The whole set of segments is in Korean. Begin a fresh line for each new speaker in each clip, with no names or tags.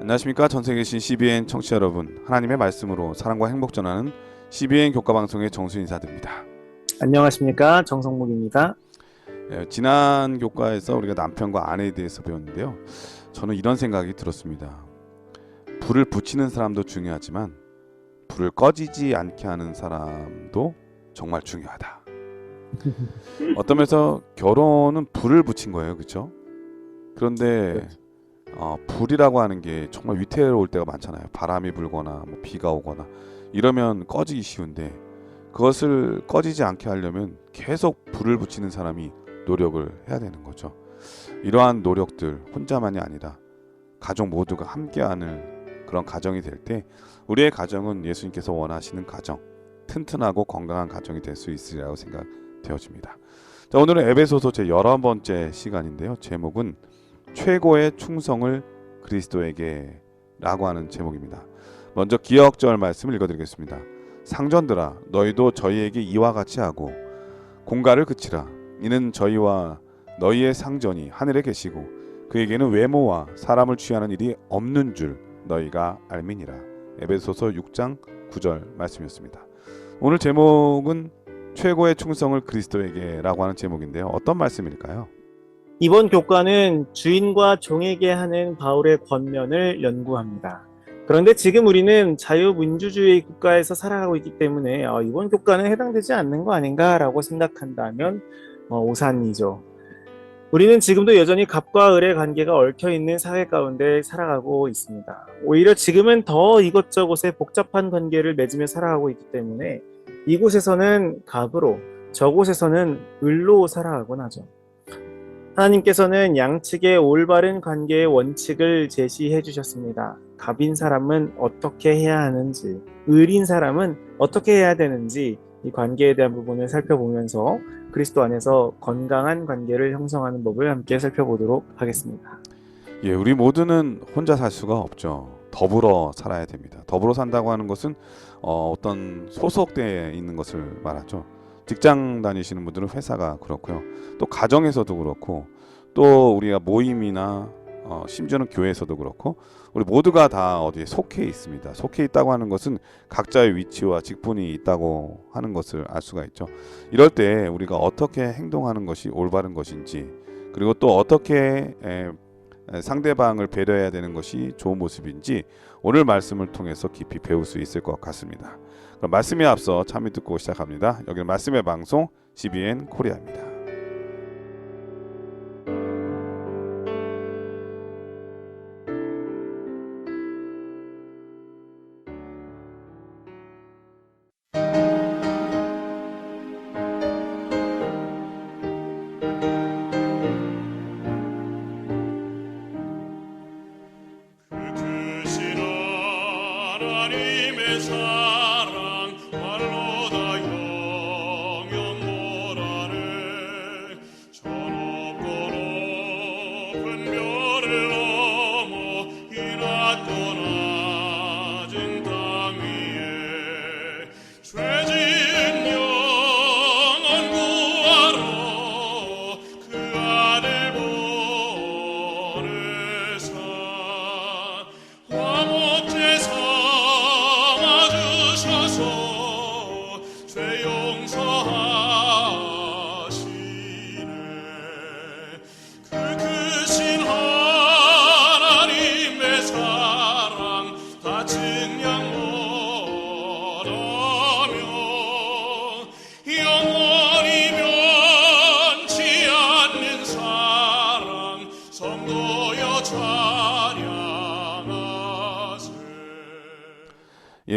안녕하십니까. 전세에 계신 CBN 청취자 여러분, 하나님의 말씀으로 사랑과 행복 전하는 CBN 교과방송의 정수 인사드립니다.
안녕하십니까, 정성목입니다.
지난 교과에서 우리가 남편과 아내에 대해서 배웠는데요. 저는 이런 생각이 들었습니다. 불을 붙이는 사람도 중요하지만 불을 꺼지지 않게 하는 사람도 정말 중요하다. 어떤 면에서 결혼은 불을 붙인 거예요, 그렇죠? 그런데 불이라고 하는 게 정말 위태로울 때가 많잖아요. 바람이 불거나 뭐 비가 오거나 이러면 꺼지기 쉬운데, 그것을 꺼지지 않게 하려면 계속 불을 붙이는 사람이 노력을 해야 되는 거죠. 이러한 노력들 혼자만이 아니라 가족 모두가 함께하는 그런 가정이 될 때 우리의 가정은 예수님께서 원하시는 가정, 튼튼하고 건강한 가정이 될 수 있으리라고 생각되어집니다. 자, 오늘은 에베소서 제 11번째 시간인데요. 제목은 최고의 충성을 그리스도에게 라고 하는 제목입니다. 먼저 기억절 말씀을 읽어드리겠습니다. 상전들아, 너희도 저희에게 이와 같이 하고 공갈을 그치라. 이는 저희와 너희의 상전이 하늘에 계시고 그에게는 외모와 사람을 취하는 일이 없는 줄 너희가 알미니라. 에베소서 6장 9절 말씀이었습니다. 오늘 제목은 최고의 충성을 그리스도에게 라고 하는 제목인데요. 어떤 말씀일까요?
이번 교과는 주인과 종에게 하는 바울의 권면을 연구합니다. 그런데 지금 우리는 자유민주주의 국가에서 살아가고 있기 때문에 이번 교과는 해당되지 않는 거 아닌가라고 생각한다면 오산이죠. 우리는 지금도 여전히 갑과 을의 관계가 얽혀있는 사회 가운데 살아가고 있습니다. 오히려 지금은 더 이것저것에 복잡한 관계를 맺으며 살아가고 있기 때문에 이곳에서는 갑으로, 저곳에서는 을로 살아가곤 하죠. 하나님께서는 양측의 올바른 관계의 원칙을 제시해 주셨습니다. 갑인 사람은 어떻게 해야 하는지, 을인 사람은 어떻게 해야 되는지 이 관계에 대한 부분을 살펴보면서 그리스도 안에서 건강한 관계를 형성하는 법을 함께 살펴보도록 하겠습니다.
우리 모두는 혼자 살 수가 없죠. 더불어 살아야 됩니다. 더불어 산다고 하는 것은 어떤 소속되어 있는 것을 말하죠. 직장 다니시는 분들은 회사가 그렇고요. 또 가정에서도 그렇고, 또 우리가 모임이나 심지어는 교회에서도 그렇고, 우리 모두가 다 어디에 속해 있습니다. 속해 있다고 하는 것은 각자의 위치와 직분이 있다고 하는 것을 알 수가 있죠. 이럴 때 우리가 어떻게 행동하는 것이 올바른 것인지, 그리고 또 어떻게 상대방을 배려해야 되는 것이 좋은 모습인지 오늘 말씀을 통해서 깊이 배울 수 있을 것 같습니다. 그럼 말씀에 앞서 참여 듣고 시작합니다. 여기는 말씀의 방송 CBN 코리아입니다.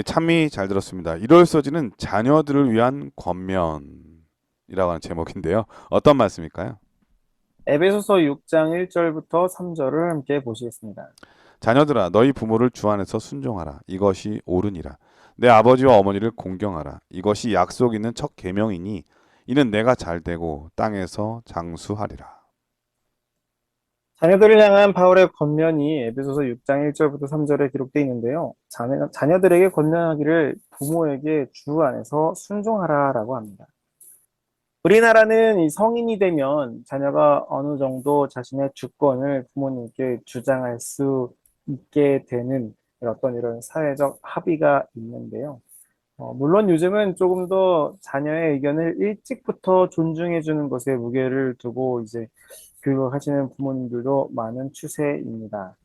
참이 잘 들었습니다. 1월 서지는 자녀들을 위한 권면이라고 하는 제목인데요. 어떤 말씀일까요?
에베소서 6장 1절부터 3절을 함께 보시겠습니다.
자녀들아, 너희 부모를 주 안에서 순종하라. 이것이 옳으니라. 내 아버지와 어머니를 공경하라. 이것이 약속 있는 첫 계명이니 이는 내가 잘되고 땅에서 장수하리라.
자녀들을 향한 바울의 권면이 에베소서 6장 1절부터 3절에 기록되어 있는데요. 자녀들에게 권면하기를 부모에게 주 안에서 순종하라라고 합니다. 우리나라는 이 성인이 되면 자녀가 어느 정도 자신의 주권을 부모님께 주장할 수 있게 되는 어떤 이런 사회적 합의가 있는데요. 물론 요즘은 조금 더 자녀의 의견을 일찍부터 존중해 주는 것에 무게를 두고 이제 교육을 하시는 부모님들도 많은 추세입니다.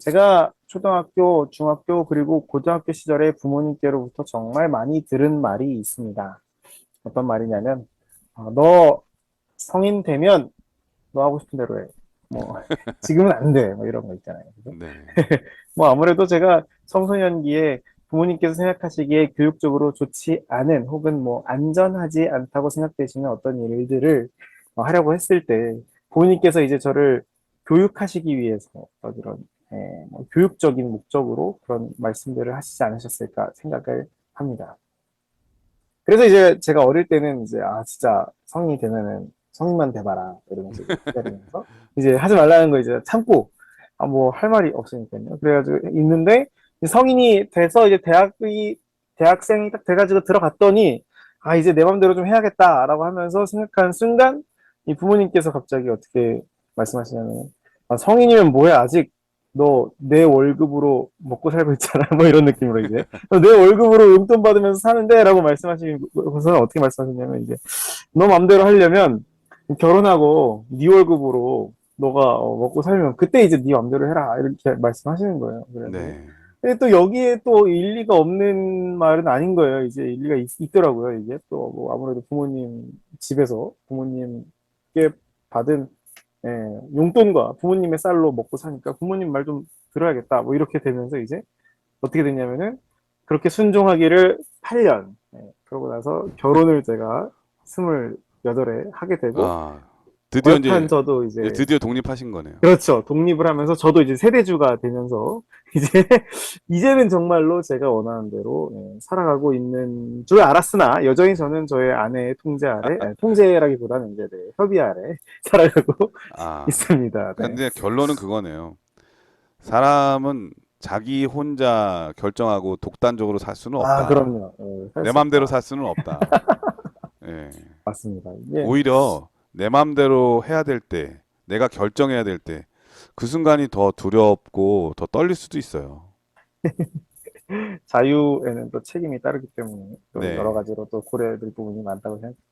제가 초등학교, 중학교, 그리고 고등학교 시절에 부모님께로부터 정말 많이 들은 말이 있습니다. 어떤 말이냐면, 너 성인 되면 너 하고 싶은 대로 해. 뭐, 지금은 안 돼. 뭐 이런 거 있잖아요. 그죠?
네.
뭐 아무래도 제가 청소년기에 부모님께서 생각하시기에 교육적으로 좋지 않은 혹은 뭐 안전하지 않다고 생각되시는 어떤 일들을 하려고 했을 때 부모님께서 이제 저를 교육하시기 위해서 어떤 이런 뭐 교육적인 목적으로 그런 말씀들을 하시지 않으셨을까 생각을 합니다. 그래서 이제 제가 어릴 때는 이제 진짜 성인이 되면은 성인만 돼봐라 이러면서 이제 기다리면서 이제 하지 말라는 거 이제 참고 뭐 할 말이 없으니까요. 그래가지고 있는데 이제 성인이 돼서 이제 대학생이 딱 돼가지고 들어갔더니 이제 내 맘대로 좀 해야겠다라고 하면서 생각한 순간 이 부모님께서 갑자기 어떻게 말씀하시냐면 성인이면 뭐해 아직 너 내 월급으로 먹고 살고 있잖아 뭐 이런 느낌으로 이제 내 월급으로 용돈 받으면서 사는데 라고 말씀하시고서는 어떻게 말씀하셨냐면 이제 너 맘대로 하려면 결혼하고 네 월급으로 너가 먹고 살면 그때 이제 네 맘대로 해라 이렇게 말씀하시는 거예요. 그래가지고
네.
근데 또 여기에 또 일리가 없는 말은 아닌 거예요. 이제 일리가 더라고요. 이게 또 뭐 아무래도 부모님 집에서 부모님께 받은 용돈과 부모님의 쌀로 먹고 사니까 부모님 말 좀 들어야겠다. 뭐 이렇게 되면서 이제 어떻게 됐냐면은 그렇게 순종하기를 8년. 그러고 나서 결혼을 제가 28에 하게 되고
아, 드디어
어엿한
이제
저도 이제
드디어 독립하신 거네요.
그렇죠. 독립을 하면서 저도 이제 세대주가 되면서 이제 이제는 정말로 제가 원하는 대로 살아가고 있는 줄 알았으나 여전히 저는 저의 아내의 통제 아래 통제라기보다는 이제 협의 아래 살아가고
아,
있습니다. 네.
근데 결론은 그거네요. 사람은 자기 혼자 결정하고 독단적으로 살 수는 없다.
그럼요. 살
내
수
맘대로
없다.
살 수는 없다. 예.
맞습니다. 이게
오히려 내 맘대로 해야 될 때, 내가 결정해야 될 때, 그 순간이 더 두렵고 더 떨릴 수도 있어요.
자유에는 또 책임이 따르기 때문에 또 여러
네.
가지로 또 고려해야 될 부분이 많다고 생각합니다.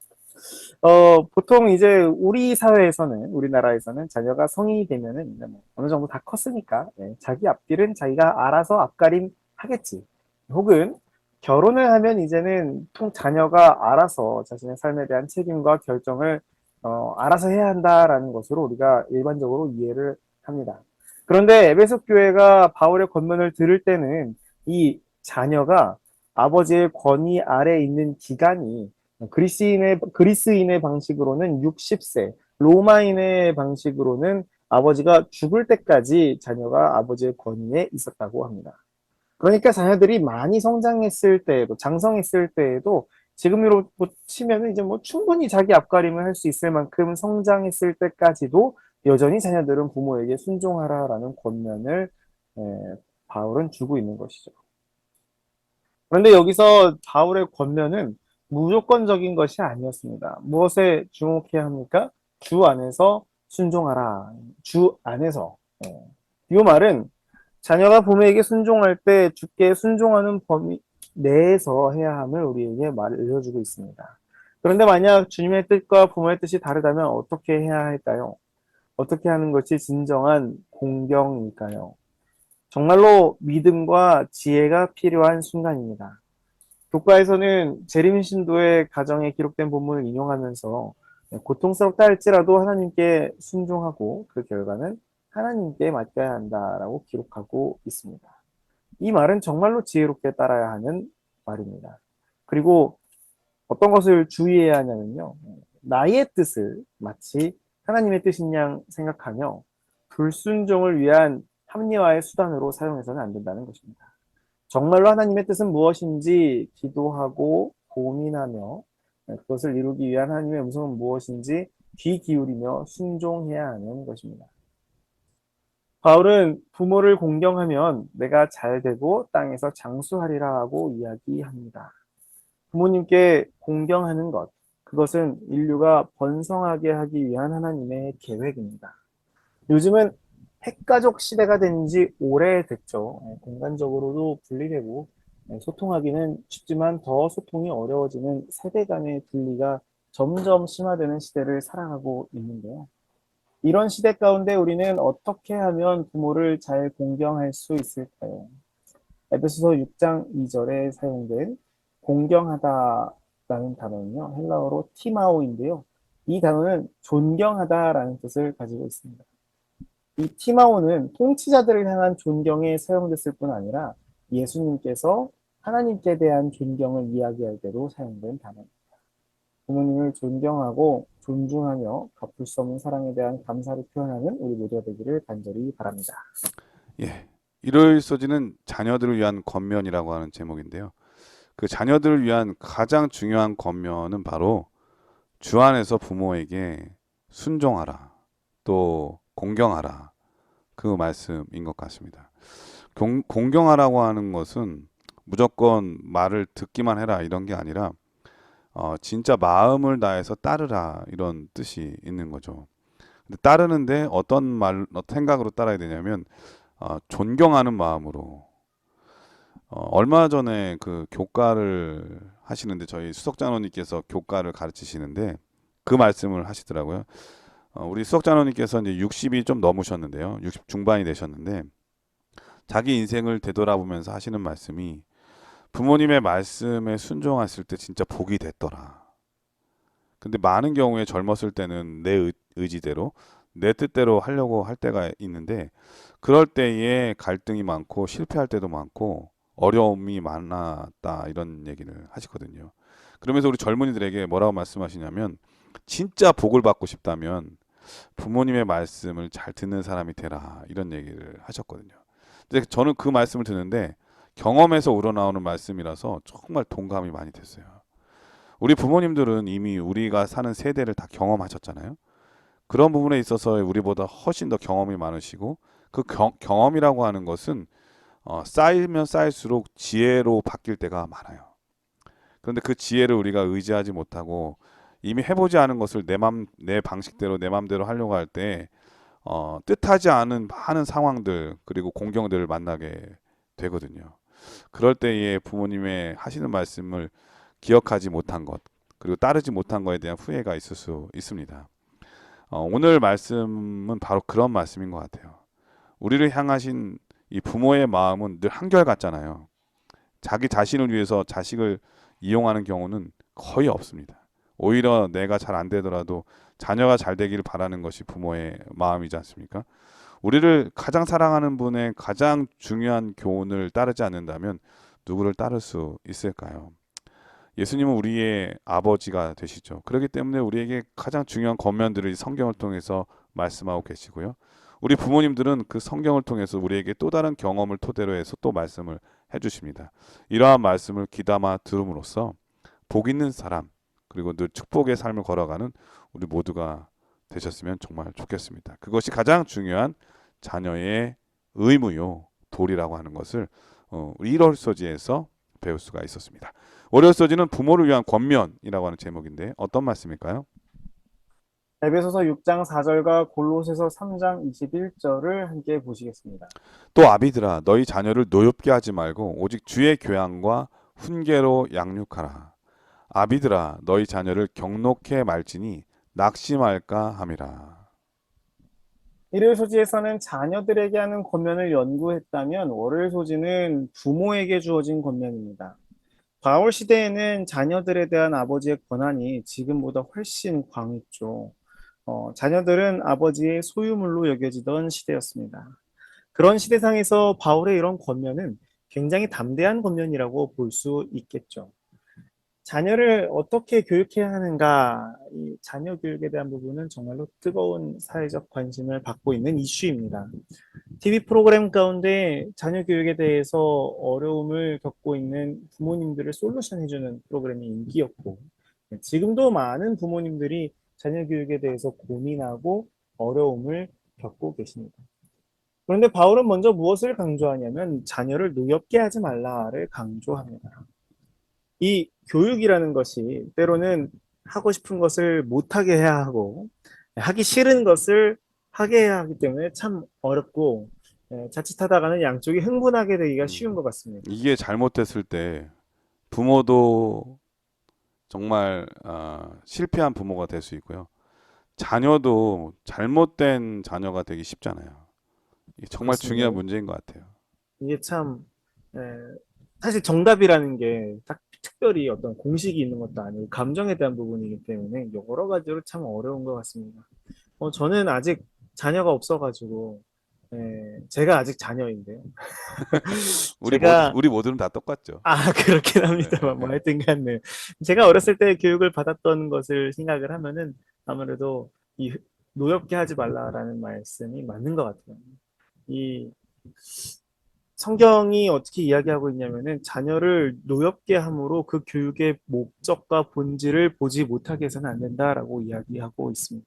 보통 이제 우리 사회에서는, 우리나라에서는 자녀가 성인이 되면은 이제 뭐 어느 정도 다 컸으니까, 자기 앞길은 자기가 알아서 앞가림 하겠지. 혹은 결혼을 하면 이제는 자녀가 알아서 자신의 삶에 대한 책임과 결정을, 알아서 해야 한다라는 것으로 우리가 일반적으로 이해를 합니다. 그런데 에베소 교회가 바울의 권면을 들을 때는 이 자녀가 아버지의 권위 아래 있는 기간이 그리스인의 방식으로는 60세, 로마인의 방식으로는 아버지가 죽을 때까지 자녀가 아버지의 권위에 있었다고 합니다. 그러니까 자녀들이 많이 성장했을 때에도, 장성했을 때에도 지금으로 치면 이제 뭐 충분히 자기 앞가림을 할 수 있을 만큼 성장했을 때까지도 여전히 자녀들은 부모에게 순종하라라는 권면을 에, 바울은 주고 있는 것이죠. 그런데 여기서 바울의 권면은 무조건적인 것이 아니었습니다. 무엇에 주목해야 합니까? 주 안에서 순종하라. 주 안에서. 이 말은 자녀가 부모에게 순종할 때 주께 순종하는 범위 내에서 해야 함을 우리에게 알려주고 있습니다. 그런데 만약 주님의 뜻과 부모의 뜻이 다르다면 어떻게 해야 할까요? 어떻게 하는 것이 진정한 공경일까요? 정말로 믿음과 지혜가 필요한 순간입니다. 교과에서는 재림 신도의 가정에 기록된 본문을 인용하면서 고통스럽다 할지라도 하나님께 순종하고 그 결과는 하나님께 맡겨야 한다라고 기록하고 있습니다. 이 말은 정말로 지혜롭게 따라야 하는 말입니다. 그리고 어떤 것을 주의해야 하냐면요. 나의 뜻을 마치 하나님의 뜻인 양 생각하며 불순종을 위한 합리화의 수단으로 사용해서는 안 된다는 것입니다. 정말로 하나님의 뜻은 무엇인지 기도하고 고민하며 그것을 이루기 위한 하나님의 음성은 무엇인지 귀 기울이며 순종해야 하는 것입니다. 바울은 부모를 공경하면 내가 잘 되고 땅에서 장수하리라 하고 이야기합니다. 부모님께 공경하는 것, 그것은 인류가 번성하게 하기 위한 하나님의 계획입니다. 요즘은 핵가족 시대가 된 지 오래됐죠. 공간적으로도 분리되고 소통하기는 쉽지만 더 소통이 어려워지는 세대 간의 분리가 점점 심화되는 시대를 살아가고 있는데요. 이런 시대 가운데 우리는 어떻게 하면 부모를 잘 공경할 수 있을까요? 에베소서 6장 2절에 사용된 공경하다라는 단어는요, 헬라어로 티마오인데요. 이 단어는 존경하다라는 뜻을 가지고 있습니다. 이 티마오는 통치자들을 향한 존경에 사용됐을 뿐 아니라 예수님께서 하나님께 대한 존경을 이야기할 때도 사용된 단어입니다. 부모님을 존경하고 존중하며 갚을 수 없는 사랑에 대한 감사를 표현하는 우리 모두가 되기를 간절히 바랍니다.
예. 일요일 소지는 자녀들을 위한 권면이라고 하는 제목인데요. 그 자녀들을 위한 가장 중요한 권면은 바로 주 안에서 부모에게 순종하라, 또 공경하라, 그 말씀인 것 같습니다. 공경하라고 하는 것은 무조건 말을 듣기만 해라 이런 게 아니라 진짜 마음을 다해서 따르라 이런 뜻이 있는 거죠. 근데 따르는데 어떤 생각으로 따라야 되냐면 존경하는 마음으로. 얼마 전에 그 교과를 하시는데 저희 수석장로님께서 교과를 가르치시는데 그 말씀을 하시더라고요. 우리 수석장로님께서 이제 60이 좀 넘으셨는데요. 60 중반이 되셨는데 자기 인생을 되돌아보면서 하시는 말씀이 부모님의 말씀에 순종했을 때 진짜 복이 됐더라. 근데 많은 경우에 젊었을 때는 내 의지대로 내 뜻대로 하려고 할 때가 있는데 그럴 때에 갈등이 많고 실패할 때도 많고 어려움이 많았다 이런 얘기를 하시거든요. 그러면서 우리 젊은이들에게 뭐라고 말씀하시냐면 진짜 복을 받고 싶다면 부모님의 말씀을 잘 듣는 사람이 되라 이런 얘기를 하셨거든요. 근데 저는 그 말씀을 듣는데 경험에서 우러나오는 말씀이라서 정말 동감이 많이 됐어요. 우리 부모님들은 이미 우리가 사는 세대를 다 경험하셨잖아요. 그런 부분에 있어서 우리보다 훨씬 더 경험이 많으시고 그 경험이라고 하는 것은 쌓이면 쌓일수록 지혜로 바뀔 때가 많아요. 그런데 그 지혜를 우리가 의지하지 못하고 이미 해보지 않은 것을 내 방식대로 내 맘대로 하려고 할 때 뜻하지 않은 많은 상황들 그리고 공경들을 만나게 되거든요. 그럴 때에 부모님의 하시는 말씀을 기억하지 못한 것 그리고 따르지 못한 것에 대한 후회가 있을 수 있습니다. 오늘 말씀은 바로 그런 말씀인 것 같아요. 우리를 향하신 이 부모의 마음은 늘 한결같잖아요. 자기 자신을 위해서 자식을 이용하는 경우는 거의 없습니다. 오히려 내가 잘 안 되더라도 자녀가 잘 되기를 바라는 것이 부모의 마음이지 않습니까? 우리를 가장 사랑하는 분의 가장 중요한 교훈을 따르지 않는다면 누구를 따를 수 있을까요? 예수님은 우리의 아버지가 되시죠. 그렇기 때문에 우리에게 가장 중요한 권면들을 성경을 통해서 말씀하고 계시고요. 우리 부모님들은 그 성경을 통해서 우리에게 또 다른 경험을 토대로 해서 또 말씀을 해주십니다. 이러한 말씀을 귀담아 들음으로써 복 있는 사람 그리고 늘 축복의 삶을 걸어가는 우리 모두가 되셨으면 정말 좋겠습니다. 그것이 가장 중요한 자녀의 의무요 도리라고 하는 것을 우리 1월 소지에서 배울 수가 있었습니다. 월요일 소지는 부모를 위한 권면이라고 하는 제목인데 어떤 말씀일까요?
에베소서 6장 4절과 골로새서 3장 21절을 함께 보시겠습니다.
또 아비들아 너희 자녀를 노엽게 하지 말고 오직 주의 교양과 훈계로 양육하라. 아비들아 너희 자녀를 경록해 말지니 낙심할까 함이라.
일요일 소지에서는 자녀들에게 하는 권면을 연구했다면 월요일 소지는 부모에게 주어진 권면입니다. 바울 시대에는 자녀들에 대한 아버지의 권한이 지금보다 훨씬 광했죠. 자녀들은 아버지의 소유물로 여겨지던 시대였습니다. 그런 시대상에서 바울의 이런 권면은 굉장히 담대한 권면이라고 볼 수 있겠죠. 자녀를 어떻게 교육해야 하는가, 이 자녀 교육에 대한 부분은 정말로 뜨거운 사회적 관심을 받고 있는 이슈입니다. TV 프로그램 가운데 자녀 교육에 대해서 어려움을 겪고 있는 부모님들을 솔루션 해주는 프로그램이 인기였고, 지금도 많은 부모님들이 자녀 교육에 대해서 고민하고 어려움을 겪고 계십니다. 그런데 바울은 먼저 무엇을 강조하냐면 자녀를 노엽게 하지 말라를 강조합니다. 이 교육이라는 것이 때로는 하고 싶은 것을 못하게 해야 하고 하기 싫은 것을 해야 하기 때문에 참 어렵고 자칫하다가는 양쪽이 흥분하게 되기가 쉬운
음.
것 같습니다.
이게 잘못됐을 때 부모도 정말 실패한 부모가 될 수 있고요. 자녀도 잘못된 자녀가 되기 쉽잖아요. 이게 정말 중요한
그렇습니다.
문제인 것 같아요.
이게 참 에, 사실 정답이라는 게 딱 특별히 어떤 공식이 있는 것도 아니고 감정에 대한 부분이기 때문에 여러 가지로 참 어려운 것 같습니다. 저는 아직 자녀가 없어가지고 제가 아직 자녀인데요. 제가
우리 모두는 다 똑같죠.
그렇긴
네,
합니다만 뭐 하여튼 간에 제가 어렸을 때 교육을 받았던 것을 생각을 하면은 아무래도 이 노엽게 하지 말라라는 말씀이 맞는 것 같아요. 이 성경이 어떻게 이야기하고 있냐면은 자녀를 노엽게 함으로 그 교육의 목적과 본질을 보지 못하게 해서는 안 된다라고 이야기하고 있습니다.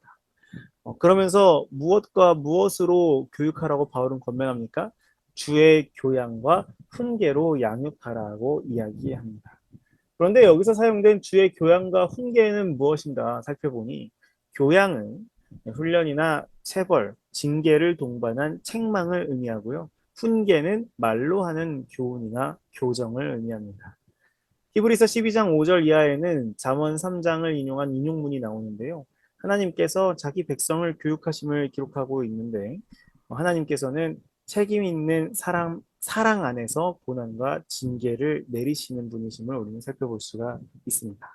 그러면서 무엇과 무엇으로 교육하라고 바울은 권면합니까? 주의 교양과 훈계로 양육하라고 이야기합니다. 그런데 여기서 사용된 주의 교양과 훈계는 무엇인가 살펴보니 교양은 훈련이나 체벌, 징계를 동반한 책망을 의미하고요. 훈계는 말로 하는 교훈이나 교정을 의미합니다. 히브리서 12장 5절 이하에는 잠언 3장을 인용한 인용문이 나오는데요. 하나님께서 자기 백성을 교육하심을 기록하고 있는데 하나님께서는 책임 있는 사랑 안에서 고난과 징계를 내리시는 분이심을 우리는 살펴볼 수가 있습니다.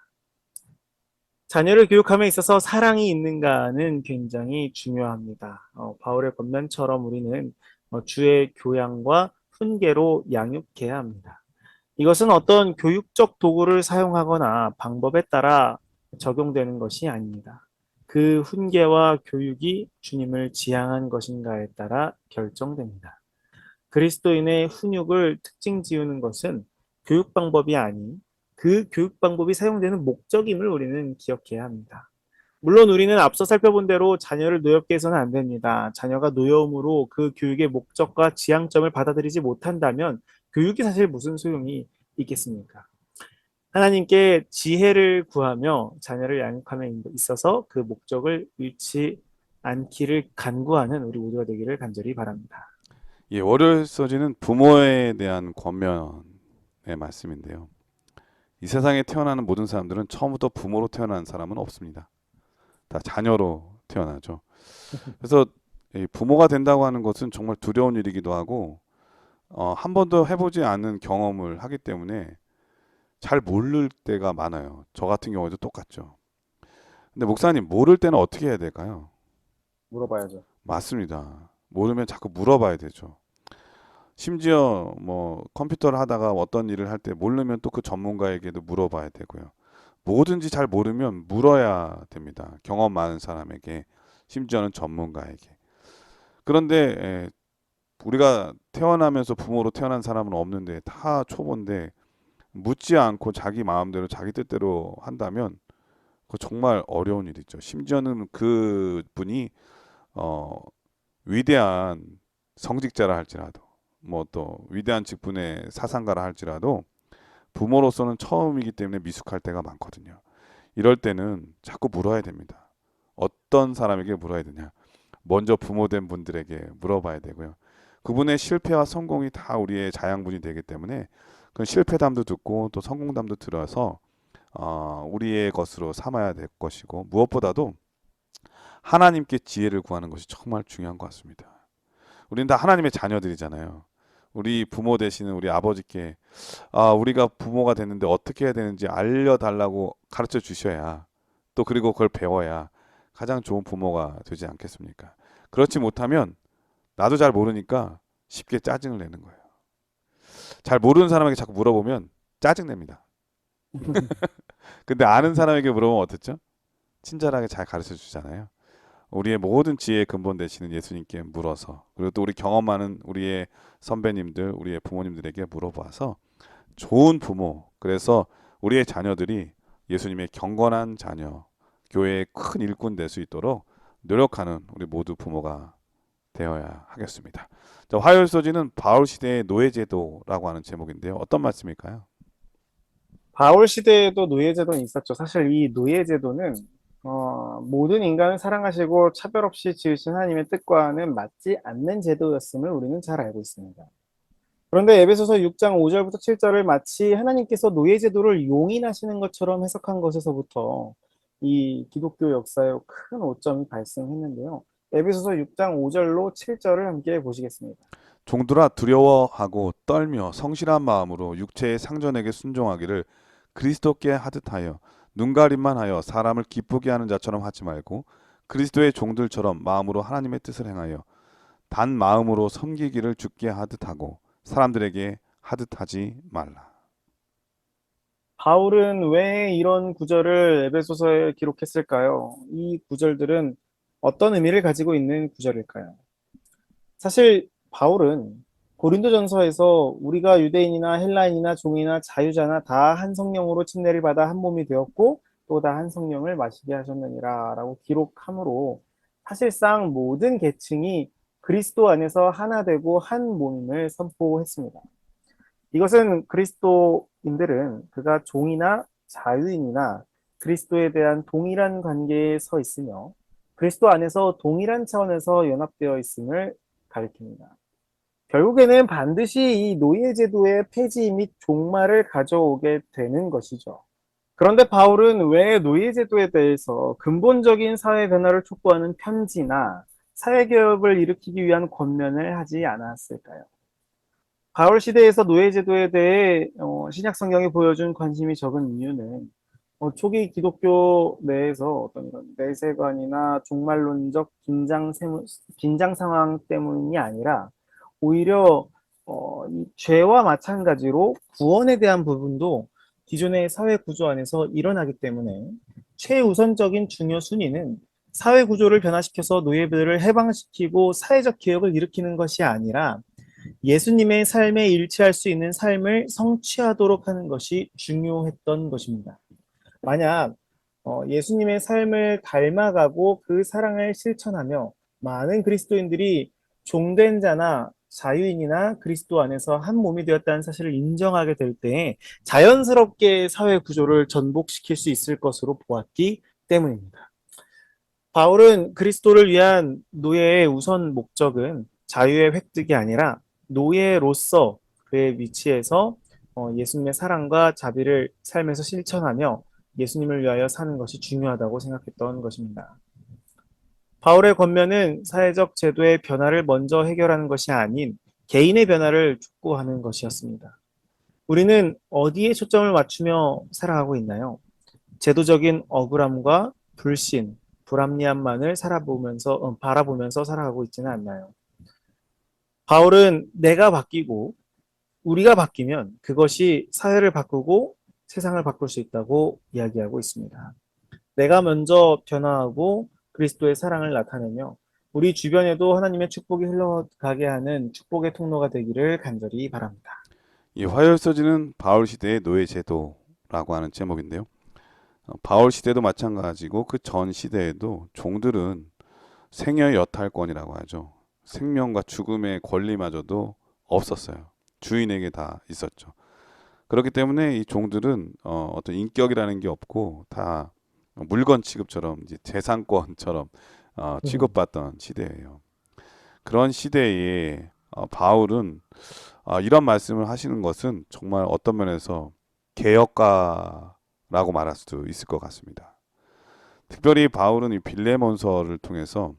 자녀를 교육함에 있어서 사랑이 있는가는 굉장히 중요합니다. 바울의 권면처럼 우리는 주의 교양과 훈계로 양육해야 합니다. 이것은 어떤 교육적 도구를 사용하거나 방법에 따라 적용되는 것이 아닙니다. 그 훈계와 교육이 주님을 지향한 것인가에 따라 결정됩니다. 그리스도인의 훈육을 특징 지우는 것은 교육 방법이 아닌 그 교육 방법이 사용되는 목적임을 우리는 기억해야 합니다. 물론 우리는 앞서 살펴본 대로 자녀를 노엽게 해서는 안 됩니다. 자녀가 노여움으로 그 교육의 목적과 지향점을 받아들이지 못한다면 교육이 사실 무슨 소용이 있겠습니까? 하나님께 지혜를 구하며 자녀를 양육함에 있어서 그 목적을 잃지 않기를 간구하는 우리 모두가 되기를 간절히 바랍니다.
예, 월요일 서지는 부모에 대한 권면의 말씀인데요. 이 세상에 태어나는 모든 사람들은 처음부터 부모로 태어난 사람은 없습니다. 다 자녀로 태어나죠. 그래서 이 부모가 된다고 하는 것은 정말 두려운 일이기도 하고 한 번도 해보지 않은 경험을 하기 때문에 잘 모를 때가 많아요. 저 같은 경우도 똑같죠. 근데 목사님 모를 때는 어떻게 해야 될까요?
물어봐야죠.
맞습니다. 모르면 자꾸 물어봐야 되죠. 심지어 뭐 컴퓨터를 하다가 어떤 일을 할 때 모르면 또 그 전문가에게도 물어봐야 되고요. 뭐든지 잘 모르면 물어야 됩니다. 경험 많은 사람에게, 심지어는 전문가에게. 그런데 우리가 태어나면서 부모로 태어난 사람은 없는데 다 초보인데 묻지 않고 자기 마음대로 자기 뜻대로 한다면 그거 정말 어려운 일이죠. 심지어는 그 분이 어, 위대한 성직자라 할지라도 뭐 또 위대한 직분의 사상가라 할지라도 부모로서는 처음이기 때문에 미숙할 때가 많거든요. 이럴 때는 자꾸 물어야 됩니다. 어떤 사람에게 물어야 되냐? 먼저 부모된 분들에게 물어봐야 되고요. 그분의 실패와 성공이 다 우리의 자양분이 되기 때문에 그 실패담도 듣고 또 성공담도 들어서 우리의 것으로 삼아야 될 것이고 무엇보다도 하나님께 지혜를 구하는 것이 정말 중요한 것 같습니다. 우리는 다 하나님의 자녀들이잖아요. 우리 부모 되시는 우리 아버지께 우리가 부모가 됐는데 어떻게 해야 되는지 알려달라고 가르쳐 주셔야 또 그리고 그걸 배워야 가장 좋은 부모가 되지 않겠습니까? 그렇지 못하면 나도 잘 모르니까 쉽게 짜증을 내는 거예요. 잘 모르는 사람에게 자꾸 물어보면 짜증냅니다. 근데 아는 사람에게 물어보면 어떻죠? 친절하게 잘 가르쳐 주잖아요. 우리의 모든 지혜의 근본 되시는 예수님께 물어서 그리고 또 우리 경험 많은 우리의 선배님들, 우리의 부모님들에게 물어봐서 좋은 부모, 그래서 우리의 자녀들이 예수님의 경건한 자녀, 교회의 큰 일꾼 될 수 있도록 노력하는 우리 모두 부모가 되어야 하겠습니다. 자, 화요일 소지는 바울 시대의 노예제도라고 하는 제목인데요. 어떤 말씀일까요?
바울 시대에도 노예제도는 있었죠. 사실 이 노예제도는 모든 인간을 사랑하시고 차별 없이 지으신 하나님의 뜻과는 맞지 않는 제도였음을 우리는 잘 알고 있습니다. 그런데 에베소서 6장 5절부터 7절을 마치 하나님께서 노예 제도를 용인하시는 것처럼 해석한 것에서부터 이 기독교 역사에 큰 오점이 발생했는데요. 에베소서 6장 5절로 7절을 함께 보시겠습니다.
종들아 두려워하고 떨며 성실한 마음으로 육체의 상전에게 순종하기를 그리스도께 하듯 하여 눈가림만 하여 사람을 기쁘게 하는 자처럼 하지 말고 그리스도의 종들처럼 마음으로 하나님의 뜻을 행하여 단 마음으로 섬기기를 주께 하듯 하고 사람들에게 하듯 하지 말라.
바울은 왜 이런 구절을 에베소서에 기록했을까요? 이 구절들은 어떤 의미를 가지고 있는 구절일까요? 사실 바울은 고린도전서에서 우리가 유대인이나 헬라인이나 종이나 자유자나 다 한 성령으로 침례를 받아 한 몸이 되었고 또 다 한 성령을 마시게 하셨느니라 라고 기록하므로 사실상 모든 계층이 그리스도 안에서 하나 되고 한 몸임을 선포했습니다. 이것은 그리스도인들은 그가 종이나 자유인이나 그리스도에 대한 동일한 관계에 서 있으며 그리스도 안에서 동일한 차원에서 연합되어 있음을 가리킵니다. 결국에는 반드시 이 노예제도의 폐지 및 종말을 가져오게 되는 것이죠. 그런데 바울은 왜 노예제도에 대해서 근본적인 사회 변화를 촉구하는 편지나 사회개혁을 일으키기 위한 권면을 하지 않았을까요? 바울 시대에서 노예제도에 대해 신약 성경이 보여준 관심이 적은 이유는 초기 기독교 내에서 어떤 이런 내세관이나 종말론적 긴장 상황 때문이 아니라 오히려 이 죄와 마찬가지로 구원에 대한 부분도 기존의 사회 구조 안에서 일어나기 때문에 최우선적인 중요 순위는 사회 구조를 변화시켜서 노예들을 해방시키고 사회적 개혁을 일으키는 것이 아니라 예수님의 삶에 일치할 수 있는 삶을 성취하도록 하는 것이 중요했던 것입니다. 만약 예수님의 삶을 닮아가고 그 사랑을 실천하며 많은 그리스도인들이 종된 자나 자유인이나 그리스도 안에서 한 몸이 되었다는 사실을 인정하게 될 때 자연스럽게 사회 구조를 전복시킬 수 있을 것으로 보았기 때문입니다. 바울은 그리스도를 위한 노예의 우선 목적은 자유의 획득이 아니라 노예로서 그의 위치에서 예수님의 사랑과 자비를 삶에서 실천하며 예수님을 위하여 사는 것이 중요하다고 생각했던 것입니다. 바울의 권면은 사회적 제도의 변화를 먼저 해결하는 것이 아닌 개인의 변화를 촉구하는 것이었습니다. 우리는 어디에 초점을 맞추며 살아가고 있나요? 제도적인 억울함과 불신, 불합리함만을 바라보면서 살아가고 있지는 않나요? 바울은 내가 바뀌고 우리가 바뀌면 그것이 사회를 바꾸고 세상을 바꿀 수 있다고 이야기하고 있습니다. 내가 먼저 변화하고 그리스도의 사랑을 나타내며 우리 주변에도 하나님의 축복이 흘러가게 하는 축복의 통로가 되기를 간절히 바랍니다.
이 화요일서지는 바울 시대의 노예 제도라고 하는 제목인데요. 바울 시대도 마찬가지고 그 전 시대에도 종들은 생혈 여탈권이라고 하죠. 생명과 죽음의 권리마저도 없었어요. 주인에게 다 있었죠. 그렇기 때문에 이 종들은 어떤 인격이라는 게 없고 다 물건 취급처럼 이제 재산권처럼 취급받던 시대예요. 그런 시대에 바울은 이런 말씀을 하시는 것은 정말 어떤 면에서 개혁가라고 말할 수도 있을 것 같습니다. 특별히 바울은 이 빌레몬서를 통해서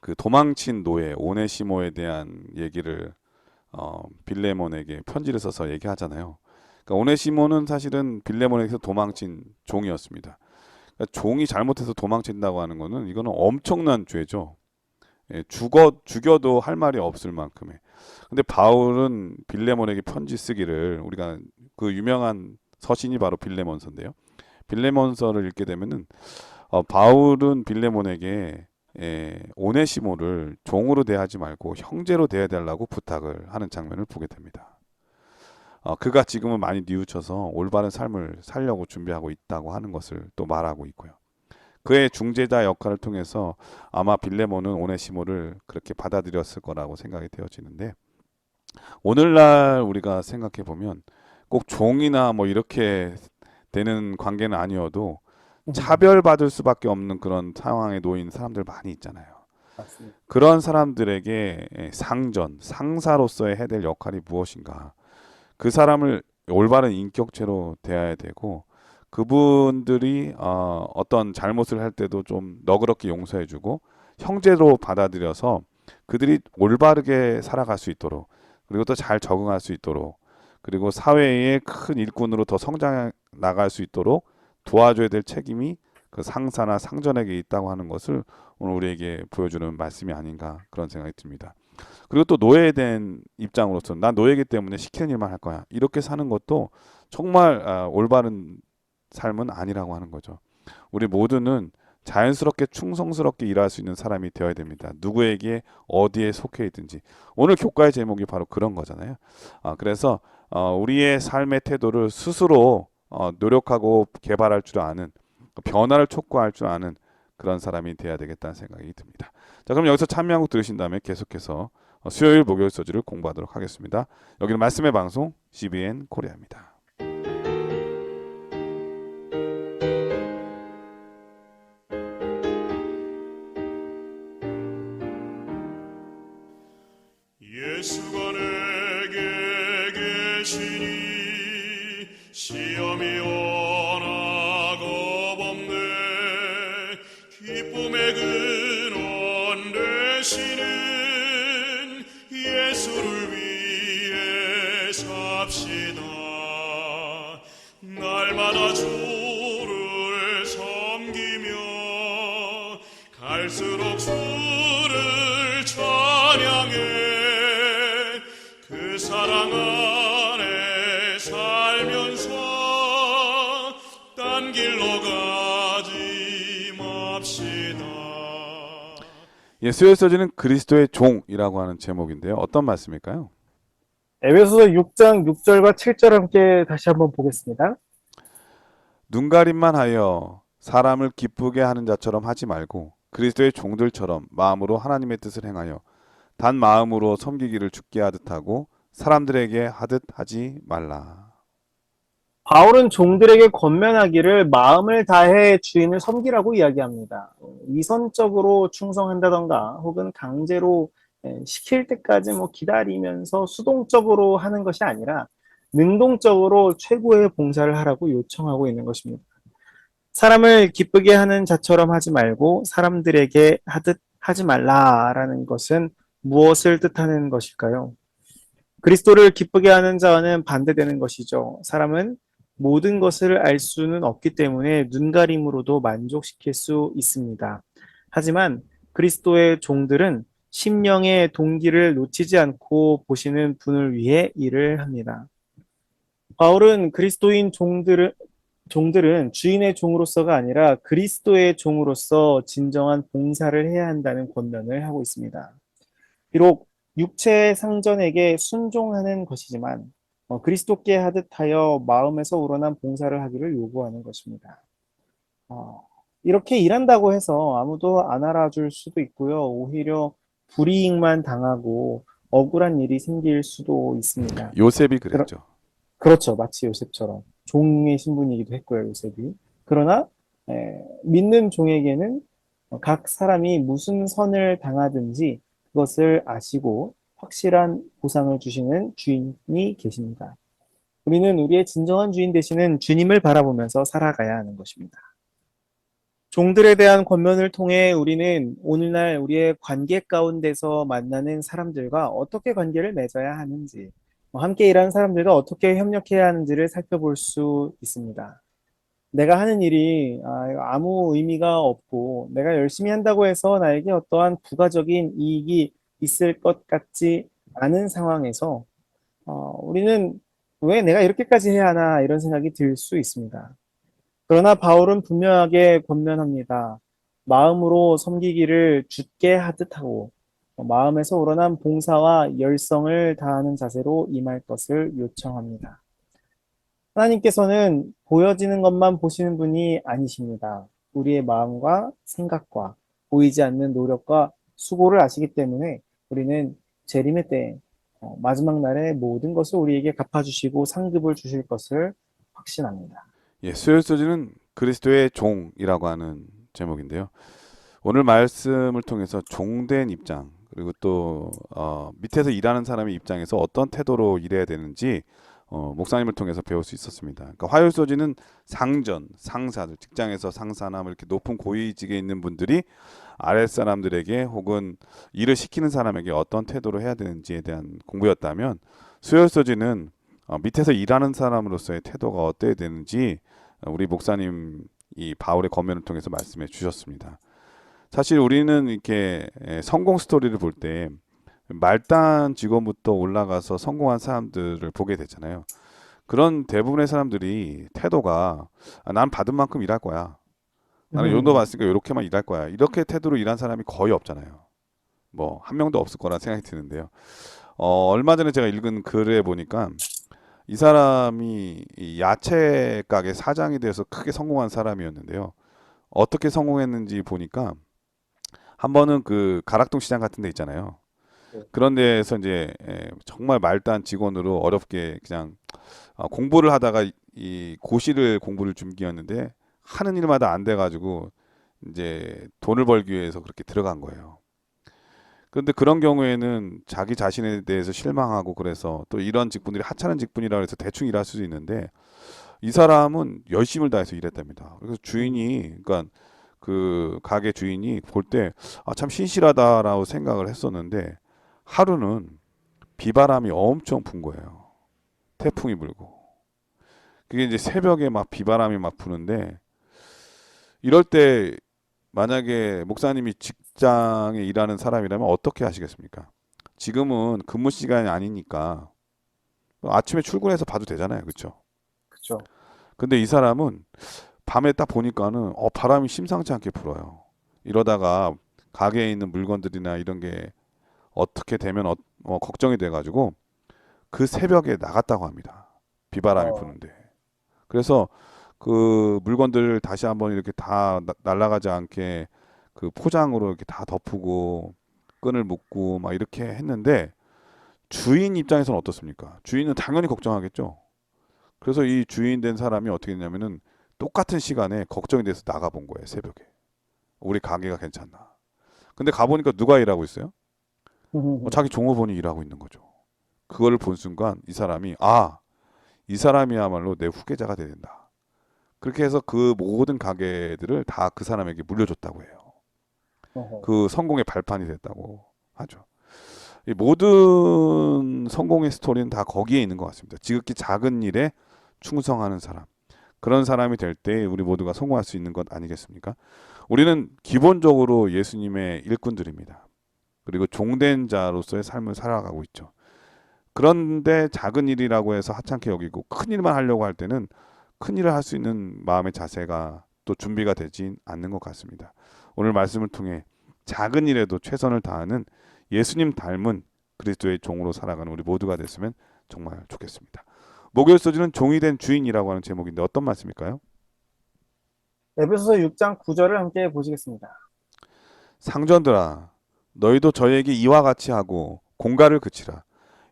그 도망친 노예 오네시모에 대한 얘기를 빌레몬에게 편지를 써서 얘기하잖아요. 그러니까 오네시모는 사실은 빌레몬에게서 도망친 종이었습니다. 그러니까 종이 잘못해서 도망친다고 하는 거는 이거는 엄청난 죄죠. 예, 죽여도 할 말이 없을 만큼의. 근데 바울은 빌레몬에게 편지 쓰기를 우리가 그 유명한 서신이 바로 빌레몬서인데요. 빌레몬서를 읽게 되면은 바울은 빌레몬에게 오네시모를 종으로 대하지 말고 형제로 대해야 달라고 부탁을 하는 장면을 보게 됩니다. 그가 지금은 많이 뉘우쳐서 올바른 삶을 살려고 준비하고 있다고 하는 것을 또 말하고 있고요. 그의 중재자 역할을 통해서 아마 빌레몬은 오네시모를 그렇게 받아들였을 거라고 생각이 되어지는데 오늘날 우리가 생각해 보면 꼭 종이나 뭐 이렇게 되는 관계는 아니어도 차별받을 수밖에 없는 그런 상황에 놓인 사람들 많이 있잖아요.
맞습니다.
그런 사람들에게 상사로서의 해야 될 역할이 무엇인가? 그 사람을 올바른 인격체로 대해야 되고 그분들이 어떤 잘못을 할 때도 좀 너그럽게 용서해주고 형제로 받아들여서 그들이 올바르게 살아갈 수 있도록 그리고 또 잘 적응할 수 있도록 그리고 사회의 큰 일꾼으로 더 성장해 나갈 수 있도록 도와줘야 될 책임이 그 상사나 상전에게 있다고 하는 것을 오늘 우리에게 보여주는 말씀이 아닌가 그런 생각이 듭니다. 그리고 또 노예에 대한 입장으로서 난 노예이기 때문에 시키는 일만 할 거야. 이렇게 사는 것도 정말 올바른 삶은 아니라고 하는 거죠. 우리 모두는 자연스럽게 충성스럽게 일할 수 있는 사람이 되어야 됩니다. 누구에게 어디에 속해 있든지. 오늘 교과의 제목이 바로 그런 거잖아요. 그래서 우리의 삶의 태도를 스스로 노력하고 개발할 줄 아는 변화를 촉구할 줄 아는 그런 사람이 돼야 되겠다는 생각이 듭니다. 자, 그럼 여기서 찬미한 곡 들으신 다음에 계속해서 수요일 목요일 서지를 공부하도록 하겠습니다. 여기는 말씀의 방송 CBN 코리아입니다.
예수가 내게 계시니 시험이 워낙 겁없네 기쁨의 근원 되시는 예수를 위해 삽시다 날마다 주를 섬기며 갈수록 주를 찬양해 그 사랑 안에 살면서 딴 길로 가지 맙시다.
예, 수요일 서지는 그리스도의 종이라고 하는 제목인데요. 어떤 말씀일까요?
에베소서 6장 6절과 7절 함께 다시 한번 보겠습니다.
눈가림만 하여 사람을 기쁘게 하는 자처럼 하지 말고 그리스도의 종들처럼 마음으로 하나님의 뜻을 행하여 단 마음으로 섬기기를 주께 하듯 하고 사람들에게 하듯 하지 말라.
바울은 종들에게 권면하기를 마음을 다해 주인을 섬기라고 이야기합니다. 위선적으로 충성한다던가 혹은 강제로 시킬 때까지 기다리면서 수동적으로 하는 것이 아니라 능동적으로 최고의 봉사를 하라고 요청하고 있는 것입니다. 사람을 기쁘게 하는 자처럼 하지 말고 사람들에게 하듯 하지 말라라는 것은 무엇을 뜻하는 것일까요? 그리스도를 기쁘게 하는 자와는 반대되는 것이죠. 사람은 모든 것을 알 수는 없기 때문에 눈가림으로도 만족시킬 수 있습니다. 하지만 그리스도의 종들은 심령의 동기를 놓치지 않고 보시는 분을 위해 일을 합니다. 바울은 그리스도인 종들은 주인의 종으로서가 아니라 그리스도의 종으로서 진정한 봉사를 해야 한다는 권면을 하고 있습니다. 비록 육체의 상전에게 순종하는 것이지만 그리스도께 하듯 하여 마음에서 우러난 봉사를 하기를 요구하는 것입니다. 이렇게 일한다고 해서 아무도 안 알아줄 수도 있고요. 오히려 불이익만 당하고 억울한 일이 생길 수도 있습니다.
요셉이 그랬죠.
그렇죠. 마치 요셉처럼 종의 신분이기도 했고요. 요셉이. 그러나 믿는 종에게는 각 사람이 무슨 선을 당하든지 그것을 아시고 확실한 보상을 주시는 주인이 계십니다. 우리는 우리의 진정한 주인 되시는 주님을 바라보면서 살아가야 하는 것입니다. 종들에 대한 권면을 통해 우리는 오늘날 우리의 관계 가운데서 만나는 사람들과 어떻게 관계를 맺어야 하는지, 함께 일하는 사람들과 어떻게 협력해야 하는지를 살펴볼 수 있습니다. 내가 하는 일이 아무 의미가 없고 내가 열심히 한다고 해서 나에게 어떠한 부가적인 이익이 있을 것 같지 않은 상황에서 우리는 왜 내가 이렇게까지 해야 하나 이런 생각이 들 수 있습니다. 그러나 바울은 분명하게 권면합니다. 마음으로 섬기기를 주께 하듯 하고 마음에서 우러난 봉사와 열성을 다하는 자세로 임할 것을 요청합니다. 하나님께서는 보여지는 것만 보시는 분이 아니십니다. 우리의 마음과 생각과 보이지 않는 노력과 수고를 아시기 때문에 우리는 재림의 때 마지막 날에 모든 것을 우리에게 갚아주시고 상급을 주실 것을 확신합니다.
예, 수요일 서지는 그리스도의 종이라고 하는 제목인데요. 오늘 말씀을 통해서 종된 입장 그리고 또 밑에서 일하는 사람의 입장에서 어떤 태도로 일해야 되는지 목사님을 통해서 배울 수 있었습니다. 그러니까 화요소지는 상전, 상사들, 직장에서 상사나 뭐 이렇게 높은 고위직에 있는 분들이 아랫사람들에게 혹은 일을 시키는 사람에게 어떤 태도로 해야 되는지에 대한 공부였다면 수요소지는 밑에서 일하는 사람으로서의 태도가 어때야 되는지 우리 목사님 이 바울의 권면을 통해서 말씀해 주셨습니다. 사실 우리는 이렇게 성공 스토리를 볼 때 말단 직원부터 올라가서 성공한 사람들을 보게 되잖아요. 그런 대부분의 사람들이 태도가 난 받은 만큼 일할 거야. 나는 용도 받았으니까 이렇게만 일할 거야. 이렇게 태도로 일한 사람이 거의 없잖아요. 뭐 한 명도 없을 거라 생각이 드는데요. 얼마 전에 제가 읽은 글에 보니까 이 사람이 이 야채 가게 사장이 돼서 크게 성공한 사람이었는데요. 어떻게 성공했는지 보니까 한 번은 그 가락동 시장 같은 데 있잖아요.
네.
그런 데에서 이제 정말 말단 직원으로 어렵게 그냥 공부를 하다가 이 고시를 공부를 준비했는데 하는 일마다 안 돼가지고 이제 돈을 벌기 위해서 그렇게 들어간 거예요. 그런데 그런 경우에는 자기 자신에 대해서 실망하고 그래서 또 이런 직분들이 하찮은 직분이라 해서 대충 일할 수도 있는데 이 사람은 열심을 다해서 일했답니다. 그래서 주인이 그러니까 그 가게 주인이 볼 때 참 신실하다라고 생각을 했었는데 하루는 비바람이 엄청 분 거예요. 태풍이 불고. 그게 이제 새벽에 막 비바람이 막 부는데 이럴 때 만약에 목사님이 직장에 일하는 사람이라면 어떻게 하시겠습니까? 지금은 근무 시간이 아니니까 아침에 출근해서 봐도 되잖아요. 그렇죠?
그렇죠.
근데 이 사람은 밤에 딱 보니까는 바람이 심상치 않게 불어요. 이러다가 가게에 있는 물건들이나 이런 게 어떻게 되면 걱정이 돼가지고 그 새벽에 나갔다고 합니다. 비바람이 부는데. 그래서 그 물건들을 다시 한번 이렇게 다 날아가지 않게 그 포장으로 이렇게 다 덮고 끈을 묶고 막 이렇게 했는데 주인 입장에서는 어떻습니까? 주인은 당연히 걱정하겠죠. 그래서 이 주인 된 사람이 어떻게 했냐면은 똑같은 시간에 걱정이 돼서 나가본 거예요. 새벽에. 우리 가게가 괜찮나. 근데 가보니까 누가 일하고 있어요? 자기 종업원이 일하고 있는 거죠. 그거를 본 순간 이 사람이 이 사람이야말로 내 후계자가 돼야 된다. 그렇게 해서 그 모든 가게들을 다 그 사람에게 물려줬다고 해요. 그 성공의 발판이 됐다고 하죠. 이 모든 성공의 스토리는 다 거기에 있는 것 같습니다. 지극히 작은 일에 충성하는 사람. 그런 사람이 될 때 우리 모두가 성공할 수 있는 것 아니겠습니까? 우리는 기본적으로 예수님의 일꾼들입니다. 그리고 종된 자로서의 삶을 살아가고 있죠. 그런데 작은 일이라고 해서 하찮게 여기고 큰 일만 하려고 할 때는 큰 일을 할 수 있는 마음의 자세가 또 준비가 되지 않는 것 같습니다. 오늘 말씀을 통해 작은 일에도 최선을 다하는 예수님 닮은 그리스도의 종으로 살아가는 우리 모두가 됐으면 정말 좋겠습니다. 목요일 소지는 종이 된 주인이라고 하는 제목인데 어떤 말씀일까요?
에베소서 6장 9절을 함께 보시겠습니다.
상전들아 너희도 저희에게 이와 같이 하고 공갈을 그치라.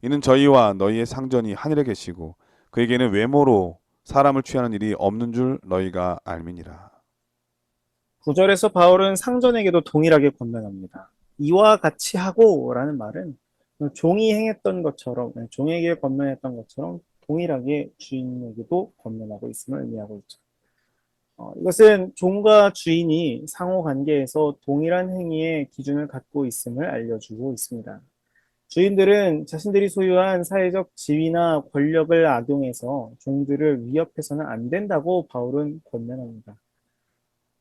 이는 저희와 너희의 상전이 하늘에 계시고 그에게는 외모로 사람을 취하는 일이 없는 줄 너희가 알미니라.
9절에서 바울은 상전에게도 동일하게 권면합니다. 이와 같이 하고 라는 말은 종이 행했던 것처럼, 종에게 권면했던 것처럼 동일하게 주인에게도 권면하고 있음을 의미하고 있죠. 이것은 종과 주인이 상호 관계에서 동일한 행위의 기준을 갖고 있음을 알려주고 있습니다. 주인들은 자신들이 소유한 사회적 지위나 권력을 악용해서 종들을 위협해서는 안 된다고 바울은 권면합니다.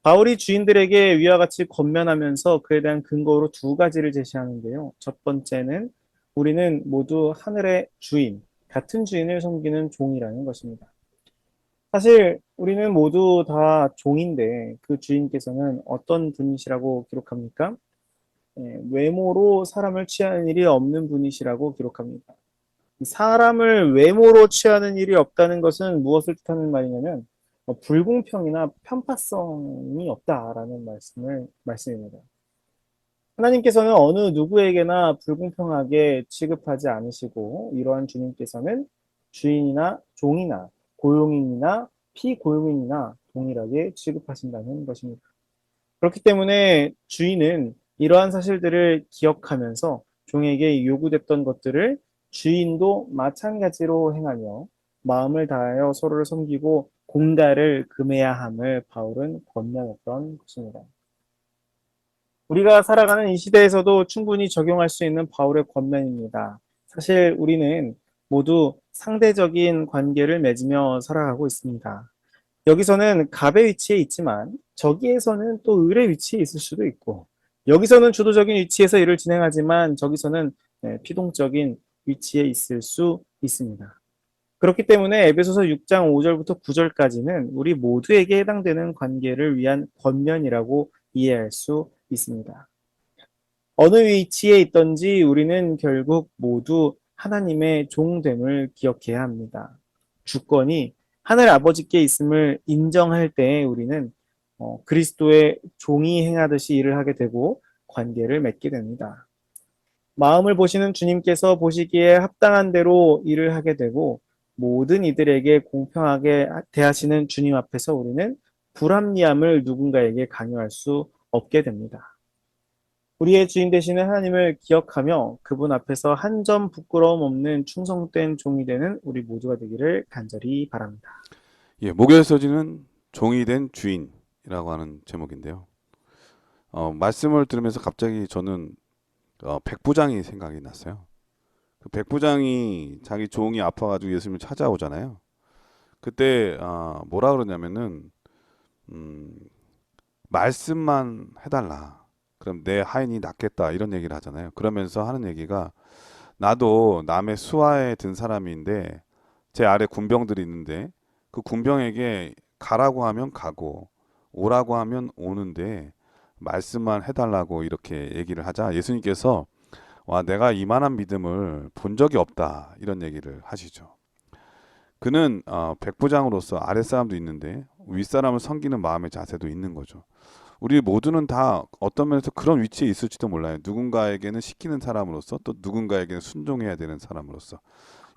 바울이 주인들에게 위와 같이 권면하면서 그에 대한 근거로 두 가지를 제시하는데요. 첫 번째는 우리는 모두 하늘의 주인, 같은 주인을 섬기는 종이라는 것입니다. 사실 우리는 모두 다 종인데 그 주인께서는 어떤 분이시라고 기록합니까? 외모로 사람을 취하는 일이 없는 분이시라고 기록합니다. 사람을 외모로 취하는 일이 없다는 것은 무엇을 뜻하는 말이냐면 불공평이나 편파성이 없다라는 말씀입니다. 하나님께서는 어느 누구에게나 불공평하게 취급하지 않으시고 이러한 주님께서는 주인이나 종이나 고용인이나 피고용인이나 동일하게 취급하신다는 것입니다. 그렇기 때문에 주인은 이러한 사실들을 기억하면서 종에게 요구됐던 것들을 주인도 마찬가지로 행하며 마음을 다하여 서로를 섬기고 공달을 금해야 함을 바울은 권면했던 것입니다. 우리가 살아가는 이 시대에서도 충분히 적용할 수 있는 바울의 권면입니다. 사실 우리는 모두 상대적인 관계를 맺으며 살아가고 있습니다. 여기서는 갑의 위치에 있지만 저기에서는 또 을의 위치에 있을 수도 있고, 여기서는 주도적인 위치에서 일을 진행하지만 저기서는 피동적인 위치에 있을 수 있습니다. 그렇기 때문에 에베소서 6장 5절부터 9절까지는 우리 모두에게 해당되는 관계를 위한 권면이라고 이해할 수 있습니다. 어느 위치에 있든지 우리는 결국 모두 하나님의 종됨을 기억해야 합니다. 주권이 하늘 아버지께 있음을 인정할 때에 우리는 그리스도의 종이 행하듯이 일을 하게 되고 관계를 맺게 됩니다. 마음을 보시는 주님께서 보시기에 합당한 대로 일을 하게 되고 모든 이들에게 공평하게 대하시는 주님 앞에서 우리는 불합리함을 누군가에게 강요할 수 없게 됩니다. 우리의 주인 되시는 하나님을 기억하며 그분 앞에서 한 점 부끄러움 없는 충성된 종이 되는 우리 모두가 되기를 간절히 바랍니다.
예, 목요일 서지는 종이 된 주인이라고 하는 제목인데요. 말씀을 들으면서 갑자기 저는 백부장이 생각이 났어요. 그 백부장이 자기 종이 아파가지고 예수님을 찾아오잖아요. 그때 뭐라 그러냐면은 말씀만 해달라. 그럼 내 하인이 낫겠다 이런 얘기를 하잖아요. 그러면서 하는 얘기가 나도 남의 수하에 든 사람인데 제 아래 군병들이 있는데 그 군병에게 가라고 하면 가고 오라고 하면 오는데 말씀만 해달라고 이렇게 얘기를 하자 예수님께서 와 내가 이만한 믿음을 본 적이 없다 이런 얘기를 하시죠. 그는 백부장으로서 아랫사람도 있는데 윗사람을 섬기는 마음의 자세도 있는 거죠. 우리 모두는 다 어떤 면에서 그런 위치에 있을지도 몰라요. 누군가에게는 시키는 사람으로서 또 누군가에게는 순종해야 되는 사람으로서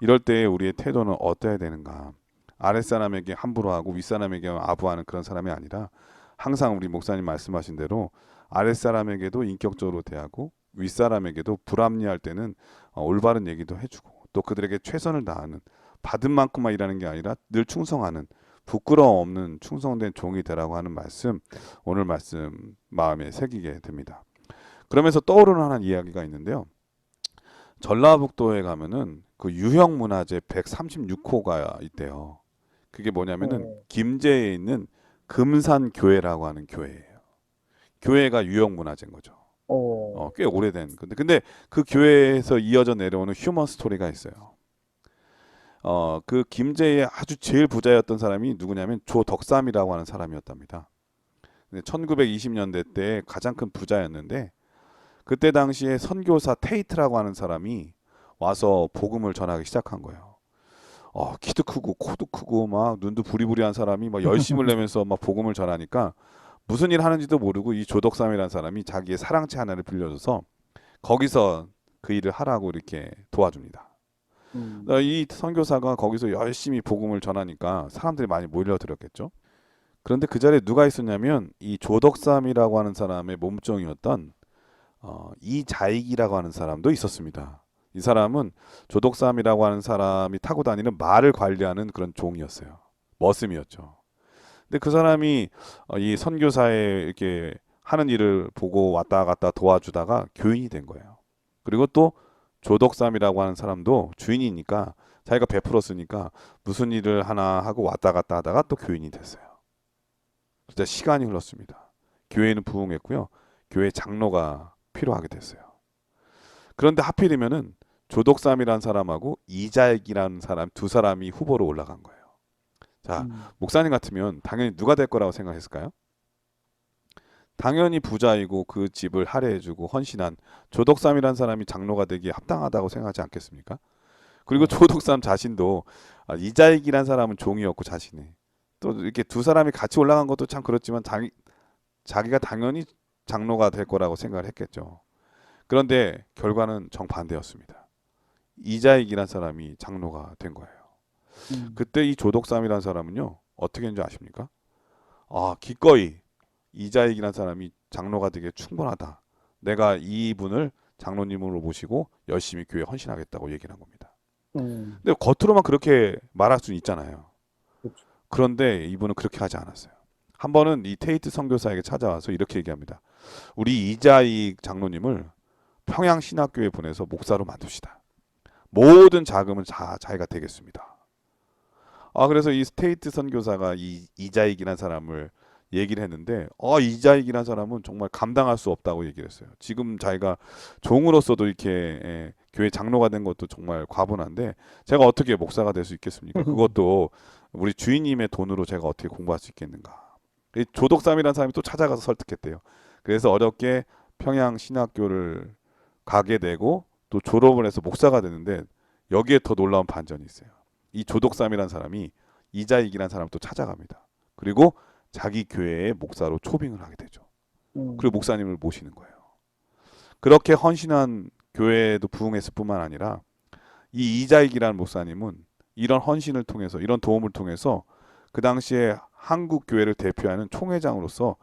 이럴 때 우리의 태도는 어떠해야 되는가. 아랫사람에게 함부로 하고 윗사람에게 아부하는 그런 사람이 아니라 항상 우리 목사님 말씀하신 대로 아랫사람에게도 인격적으로 대하고 윗사람에게도 불합리할 때는 올바른 얘기도 해주고 또 그들에게 최선을 다하는 받은 만큼만 일하는 게 아니라 늘 충성하는 부끄러움 없는 충성된 종이 되라고 하는 말씀 오늘 말씀 마음에 새기게 됩니다. 그러면서 떠오르는 하나 이야기가 있는데요. 전라북도에 가면은 그 유형문화재 136호가 있대요. 그게 뭐냐면은 김제에 있는 금산교회라고 하는 교회예요. 교회가 유형문화재인 거죠. 꽤 오래된. 근데 그 교회에서 이어져 내려오는 휴먼 스토리가 있어요. 그 김제의 아주 제일 부자였던 사람이 누구냐면 조덕삼이라고 하는 사람이었답니다. 1920년대 때 가장 큰 부자였는데 그때 당시에 선교사 테이트라고 하는 사람이 와서 복음을 전하기 시작한 거예요. 키도 크고 코도 크고 막 눈도 부리부리한 사람이 막 열심을 내면서 막 복음을 전하니까 무슨 일 하는지도 모르고 이 조덕삼이라는 사람이 자기의 사랑채 하나를 빌려줘서 거기서 그 일을 하라고 이렇게 도와줍니다. 이 선교사가 거기서 열심히 복음을 전하니까 사람들이 많이 몰려들었겠죠. 그런데 그 자리에 누가 있었냐면 이 조덕삼이라고 하는 사람의 몸종이었던 이자익이라고 하는 사람도 있었습니다. 이 사람은 조덕삼이라고 하는 사람이 타고 다니는 말을 관리하는 그런 종이었어요. 머슴이었죠. 근데 그 사람이 이 선교사의 이렇게 하는 일을 보고 왔다 갔다 도와주다가 교인이 된 거예요. 그리고 또 조덕삼이라고 하는 사람도 주인이니까 자기가 베풀었으니까 무슨 일을 하나 하고 왔다 갔다 하다가 또 교인이 됐어요. 진짜 시간이 흘렀습니다. 교회는 부흥했고요. 교회 장로가 필요하게 됐어요. 그런데 하필이면은 조덕삼이라는 사람하고 이자익이라는 사람 두 사람이 후보로 올라간 거예요. 자, 목사님 같으면 당연히 누가 될 거라고 생각했을까요? 당연히 부자이고 그 집을 할애해주고 헌신한 조덕삼이라는 사람이 장로가 되기에 합당하다고 생각하지 않겠습니까? 그리고 조덕삼 자신도 이자익이라는 사람은 종이었고 자신이 또 이렇게 두 사람이 같이 올라간 것도 참 그렇지만 자기가 당연히 장로가 될 거라고 생각을 했겠죠. 그런데 결과는 정반대였습니다. 이자익이라는 사람이 장로가 된 거예요. 그때 이 조덕삼이라는 사람은요 어떻게 했는지 아십니까? 기꺼이 이자익이라는 사람이 장로가 되게 충분하다. 내가 이분을 장로님으로 모시고 열심히 교회에 헌신하겠다고 얘기를 한 겁니다. 근데 겉으로만 그렇게 말할 수는 있잖아요.
그렇죠.
그런데 이분은 그렇게 하지 않았어요. 한 번은 이 테이트 선교사에게 찾아와서 이렇게 얘기합니다. 우리 이자익 장로님을 평양신학교에 보내서 목사로 만듭시다. 모든 자금은 자기가 되겠습니다. 그래서 이 스테이트 선교사가 이 이자익이라는 사람을 얘기를 했는데 이자익이라는 사람은 정말 감당할 수 없다고 얘기를 했어요. 지금 자기가 종으로서도 이렇게 교회 장로가 된 것도 정말 과분한데 제가 어떻게 목사가 될 수 있겠습니까? 그것도 우리 주인님의 돈으로 제가 어떻게 공부할 수 있겠는가. 이 조덕삼이라는 사람이 또 찾아가서 설득했대요. 그래서 어렵게 평양신학교를 가게 되고 또 졸업을 해서 목사가 되는데 여기에 더 놀라운 반전이 있어요. 이 조덕삼이라는 사람이 이자익이라는 사람을 또 찾아갑니다. 그리고 자기 교회의 목사로 초빙을 하게 되죠. 그리고 목사님을 모시는 거예요. 그렇게 헌신한 교회에도 부흥했을 뿐만 아니라 이 이자익이라는 목사님은 이런 헌신을 통해서 이런 도움을 통해서 그 당시에 한국 교회를 대표하는 총회장으로서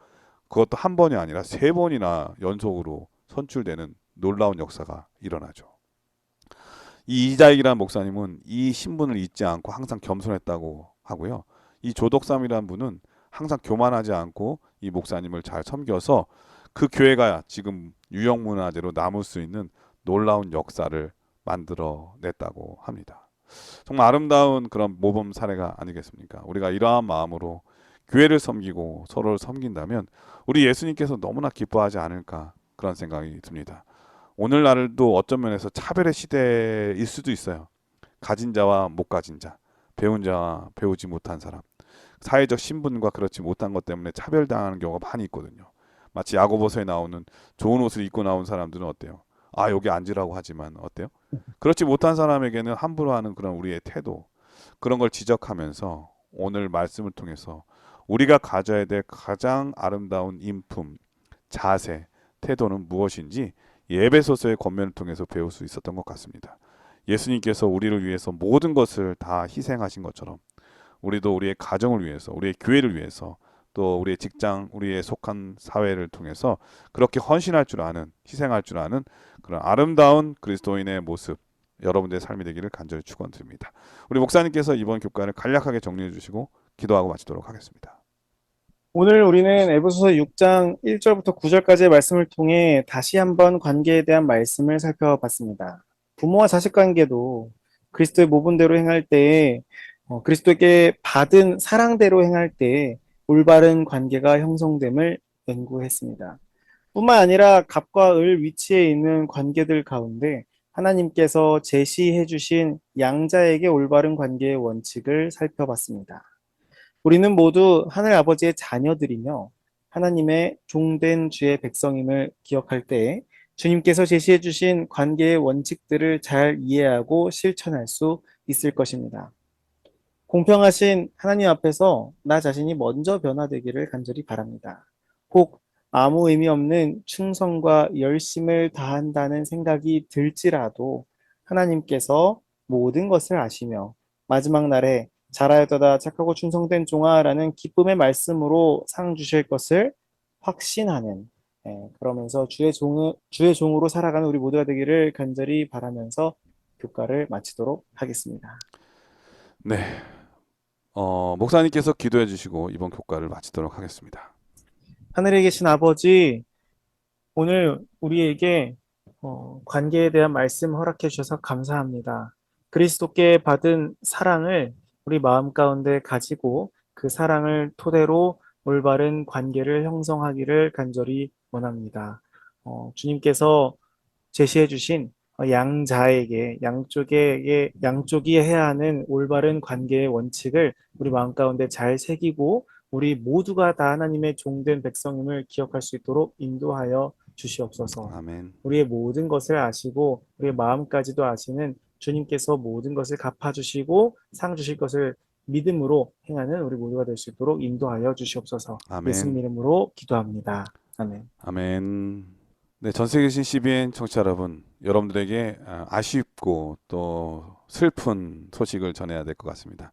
그것도 한 번이 아니라 3번이나 연속으로 선출되는 놀라운 역사가 일어나죠. 이 이자익이라는 목사님은 이 신분을 잊지 않고 항상 겸손했다고 하고요. 이 조덕삼이라는 분은 항상 교만하지 않고 이 목사님을 잘 섬겨서 그 교회가 지금 유형문화재로 남을 수 있는 놀라운 역사를 만들어냈다고 합니다. 정말 아름다운 그런 모범 사례가 아니겠습니까? 우리가 이러한 마음으로 교회를 섬기고 서로를 섬긴다면 우리 예수님께서 너무나 기뻐하지 않을까 그런 생각이 듭니다. 오늘날도 어떤 면에서 차별의 시대일 수도 있어요. 가진 자와 못 가진 자, 배운 자와 배우지 못한 사람, 사회적 신분과 그렇지 못한 것 때문에 차별당하는 경우가 많이 있거든요. 마치 야고보서에 나오는 좋은 옷을 입고 나온 사람들은 어때요? 여기 앉으라고 하지만 어때요? 그렇지 못한 사람에게는 함부로 하는 그런 우리의 태도, 그런 걸 지적하면서 오늘 말씀을 통해서 우리가 가져야 될 가장 아름다운 인품, 자세, 태도는 무엇인지 예배소서의 권면을 통해서 배울 수 있었던 것 같습니다. 예수님께서 우리를 위해서 모든 것을 다 희생하신 것처럼 우리도 우리의 가정을 위해서, 우리의 교회를 위해서, 또 우리의 직장, 우리의 속한 사회를 통해서 그렇게 헌신할 줄 아는, 희생할 줄 아는 그런 아름다운 그리스도인의 모습, 여러분들의 삶이 되기를 간절히 축원드립니다. 우리 목사님께서 이번 교과를 간략하게 정리해 주시고 기도하고 마치도록 하겠습니다.
오늘 우리는 에베소서 6장 1절부터 9절까지의 말씀을 통해 다시 한번 관계에 대한 말씀을 살펴봤습니다. 부모와 자식 관계도 그리스도의 모본대로 행할 때에 그리스도에게 받은 사랑대로 행할 때에 올바른 관계가 형성됨을 연구했습니다. 뿐만 아니라 갑과 을 위치에 있는 관계들 가운데 하나님께서 제시해 주신 양자에게 올바른 관계의 원칙을 살펴봤습니다. 우리는 모두 하늘 아버지의 자녀들이며 하나님의 종된 주의 백성임을 기억할 때 주님께서 제시해 주신 관계의 원칙들을 잘 이해하고 실천할 수 있을 것입니다. 공평하신 하나님 앞에서 나 자신이 먼저 변화되기를 간절히 바랍니다. 혹 아무 의미 없는 충성과 열심을 다한다는 생각이 들지라도 하나님께서 모든 것을 아시며 마지막 날에 잘하였도다 착하고 충성된 종아라는 기쁨의 말씀으로 상 주실 것을 확신하는 그러면서 주의 종으로 살아가는 우리 모두가 되기를 간절히 바라면서 교과를 마치도록 하겠습니다.
네, 목사님께서 기도해 주시고 이번 교과를 마치도록 하겠습니다.
하늘에 계신 아버지, 오늘 우리에게 관계에 대한 말씀 허락해 주셔서 감사합니다. 그리스도께 받은 사랑을 우리 마음 가운데 가지고 그 사랑을 토대로 올바른 관계를 형성하기를 간절히 원합니다. 주님께서 제시해 주신 양쪽이 해야 하는 올바른 관계의 원칙을 우리 마음 가운데 잘 새기고 우리 모두가 다 하나님의 종된 백성임을 기억할 수 있도록 인도하여 주시옵소서.
아멘.
우리의 모든 것을 아시고 우리의 마음까지도 아시는 주님께서 모든 것을 갚아주시고 상 주실 것을 믿음으로 행하는 우리 모두가 될 수 있도록 인도하여 주시옵소서.
아멘.
예수님 이름으로 기도합니다. 아멘.
아멘. 네, 전 세계 계신 CBN 청취자 여러분, 여러분들에게 아쉽고 또 슬픈 소식을 전해야 될 것 같습니다.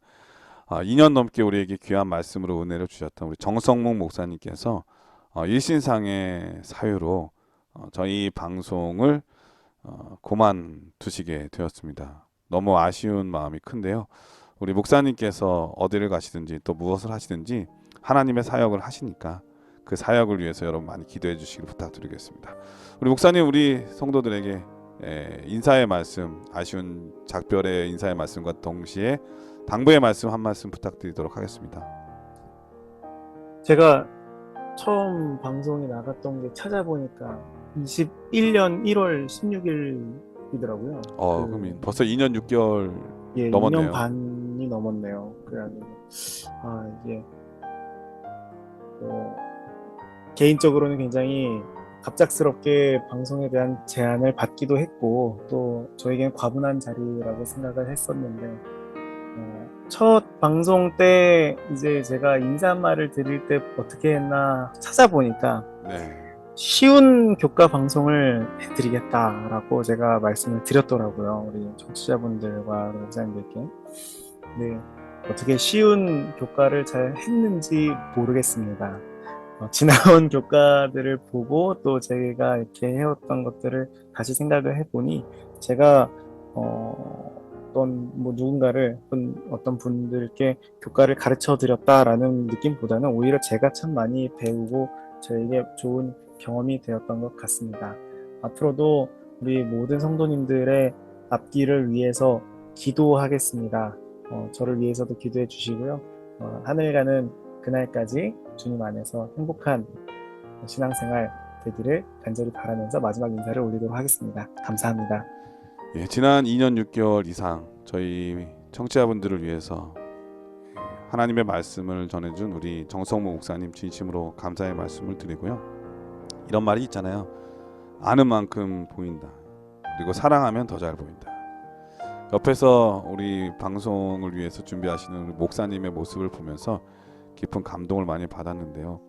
2년 넘게 우리에게 귀한 말씀으로 은혜를 주셨던 우리 정성목 목사님께서 일신상의 사유로 저희 방송을 그만두시게 되었습니다. 너무 아쉬운 마음이 큰데요. 우리 목사님께서 어디를 가시든지 또 무엇을 하시든지 하나님의 사역을 하시니까 그 사역을 위해서 여러분 많이 기도해 주시길 부탁드리겠습니다. 우리 목사님, 우리 성도들에게 인사의 말씀, 아쉬운 작별의 인사의 말씀과 동시에 당부의 말씀 한 말씀 부탁드리도록 하겠습니다.
제가 처음 방송에 나갔던 게 찾아보니까 21년 1월 16일이더라고요.
그럼 벌써 2년 6개월
예,
넘었네요.
2년 반이 넘었네요. 그래가지고 이게 개인적으로는 굉장히 갑작스럽게 방송에 대한 제안을 받기도 했고 또 저에게는 과분한 자리라고 생각을 했었는데 첫 방송 때 이제 제가 인사말을 드릴 때 어떻게 했나 찾아보니까
네.
쉬운 교과 방송을 해드리겠다라고 제가 말씀을 드렸더라고요. 우리 청취자분들과 목사님들께. 네, 어떻게 쉬운 교과를 잘 했는지 모르겠습니다. 지나온 교과들을 보고 또 제가 이렇게 해왔던 것들을 다시 생각을 해보니 제가 누군가를 어떤 분들께 교과를 가르쳐 드렸다라는 느낌보다는 오히려 제가 참 많이 배우고 저에게 좋은 경험이 되었던 것 같습니다. 앞으로도 우리 모든 성도님들의 앞길을 위해서 기도하겠습니다. 저를 위해서도 기도해 주시고요. 하늘 가는 그날까지 주님 안에서 행복한 신앙생활 되기를 간절히 바라면서 마지막 인사를 올리도록 하겠습니다. 감사합니다.
예, 지난 2년 6개월 이상 저희 청취자분들을 위해서 하나님의 말씀을 전해준 우리 정성모 목사님 진심으로 감사의 말씀을 드리고요. 이런 말이 있잖아요. 아는 만큼 보인다. 그리고 사랑하면 더 잘 보인다. 옆에서 우리 방송을 위해서 준비하시는 우리 목사님의 모습을 보면서 깊은 감동을 많이 받았는데요.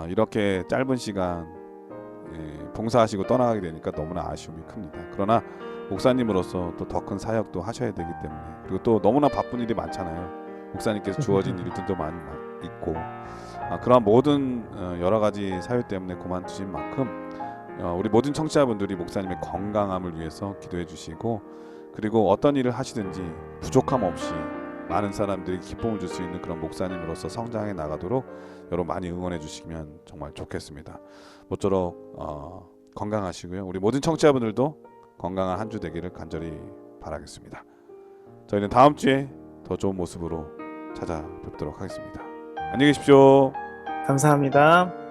이렇게 짧은 시간 봉사하시고 떠나가게 되니까 너무나 아쉬움이 큽니다. 그러나 목사님으로서 또 더 큰 사역도 하셔야 되기 때문에, 그리고 또 너무나 바쁜 일이 많잖아요. 목사님께서 주어진 일들도 많이 있고 그런 모든 여러 가지 사유 때문에 그만두신 만큼 우리 모든 청취자분들이 목사님의 건강함을 위해서 기도해 주시고, 그리고 어떤 일을 하시든지 부족함 없이 많은 사람들이 기쁨을 줄 수 있는 그런 목사님으로서 성장해 나가도록 여러분 많이 응원해 주시면 정말 좋겠습니다. 모쪼록 건강하시고요. 우리 모든 청취자분들도 건강한 한 주 되기를 간절히 바라겠습니다. 저희는 다음 주에 더 좋은 모습으로 찾아뵙도록 하겠습니다. 안녕히 계십시오.
감사합니다.